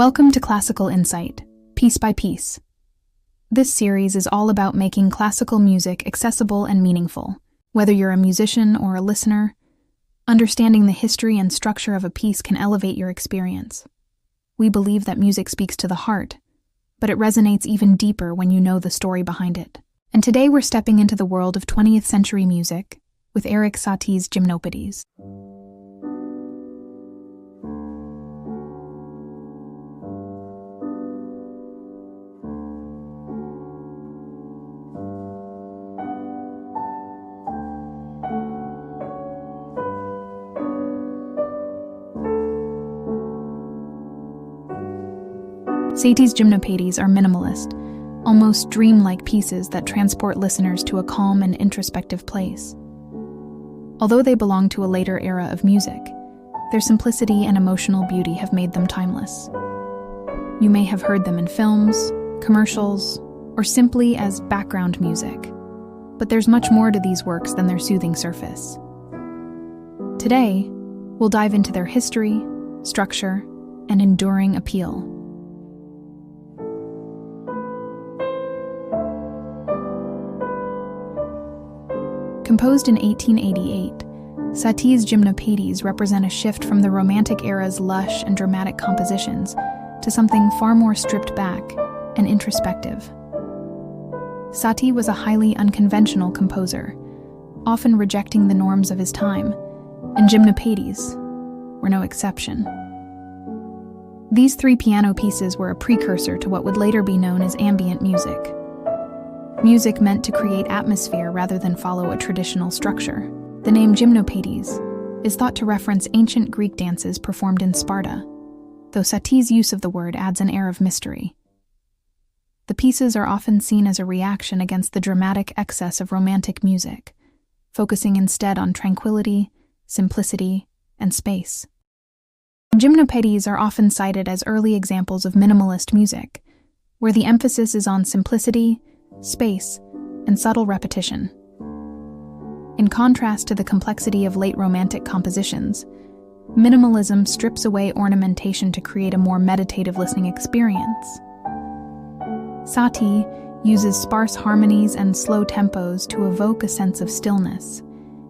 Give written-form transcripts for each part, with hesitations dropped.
Welcome to Classical Insight, Piece by Piece. This series is all about making classical music accessible and meaningful. Whether you're a musician or a listener, understanding the history and structure of a piece can elevate your experience. We believe that music speaks to the heart, but it resonates even deeper when you know the story behind it. And today we're stepping into the world of 20th century music with Erik Satie's Gymnopédies. Satie's Gymnopédies are minimalist, almost dreamlike pieces that transport listeners to a calm and introspective place. Although they belong to a later era of music, their simplicity and emotional beauty have made them timeless. You may have heard them in films, commercials, or simply as background music, but there's much more to these works than their soothing surface. Today, we'll dive into their history, structure, and enduring appeal. Composed in 1888, Satie's Gymnopédies represent a shift from the Romantic era's lush and dramatic compositions to something far more stripped back and introspective. Satie was a highly unconventional composer, often rejecting the norms of his time, and Gymnopédies were no exception. These three piano pieces were a precursor to what would later be known as ambient music. Music meant to create atmosphere rather than follow a traditional structure. The name Gymnopédies is thought to reference ancient Greek dances performed in Sparta, though Satie's use of the word adds an air of mystery. The pieces are often seen as a reaction against the dramatic excess of Romantic music, focusing instead on tranquility, simplicity, and space. Gymnopédies are often cited as early examples of minimalist music, where the emphasis is on simplicity, space, and subtle repetition. In contrast to the complexity of late Romantic compositions, minimalism strips away ornamentation to create a more meditative listening experience. Satie uses sparse harmonies and slow tempos to evoke a sense of stillness,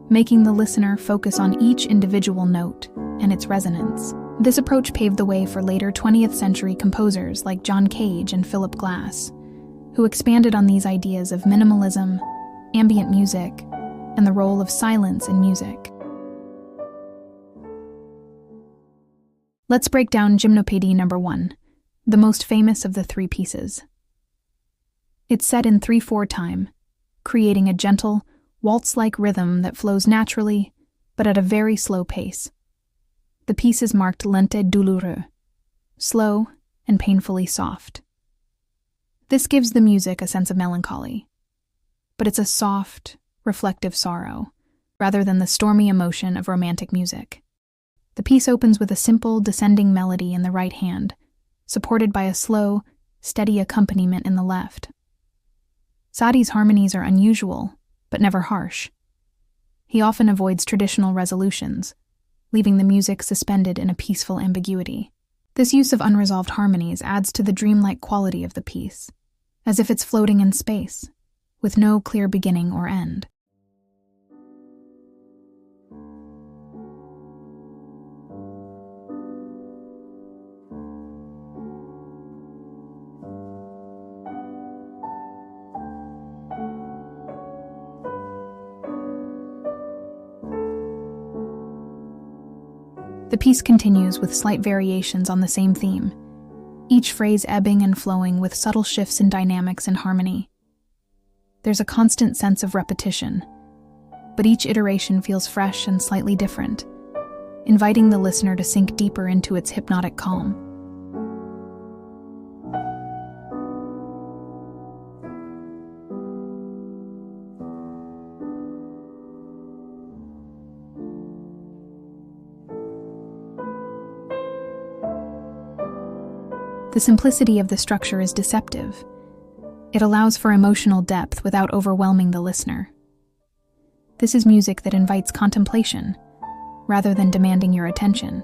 making the listener focus on each individual note and its resonance. This approach paved the way for later 20th century composers like John Cage and Philip Glass, who expanded on these ideas of minimalism, ambient music, and the role of silence in music. Let's break down Gymnopédie number 1, the most famous of the three pieces. It's set in 3/4 time, creating a gentle, waltz-like rhythm that flows naturally, but at a very slow pace. The piece is marked lente et douloureux, slow and painfully soft. This gives the music a sense of melancholy, but it's a soft, reflective sorrow, rather than the stormy emotion of Romantic music. The piece opens with a simple, descending melody in the right hand, supported by a slow, steady accompaniment in the left. Satie's harmonies are unusual, but never harsh. He often avoids traditional resolutions, leaving the music suspended in a peaceful ambiguity. This use of unresolved harmonies adds to the dreamlike quality of the piece, as if it's floating in space, with no clear beginning or end. The piece continues with slight variations on the same theme, each phrase ebbing and flowing with subtle shifts in dynamics and harmony. There's a constant sense of repetition, but each iteration feels fresh and slightly different, inviting the listener to sink deeper into its hypnotic calm. The simplicity of the structure is deceptive. It allows for emotional depth without overwhelming the listener. This is music that invites contemplation, rather than demanding your attention.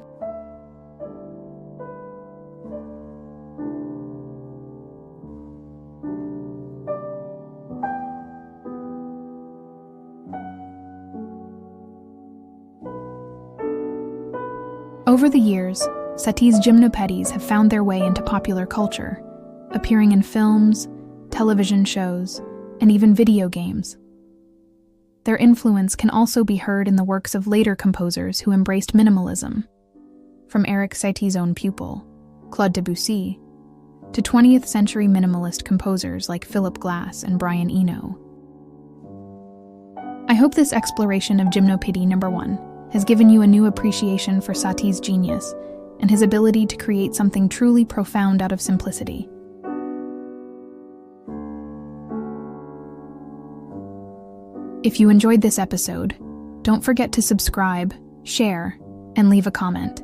Over the years, Satie's Gymnopédies have found their way into popular culture, appearing in films, television shows, and even video games. Their influence can also be heard in the works of later composers who embraced minimalism, from Erik Satie's own pupil, Claude Debussy, to 20th century minimalist composers like Philip Glass and Brian Eno. I hope this exploration of Gymnopédie No. 1 has given you a new appreciation for Satie's genius and his ability to create something truly profound out of simplicity. If you enjoyed this episode, don't forget to subscribe, share, and leave a comment.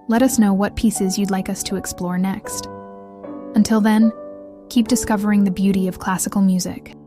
Let us know what pieces you'd like us to explore next. Until then, keep discovering the beauty of classical music.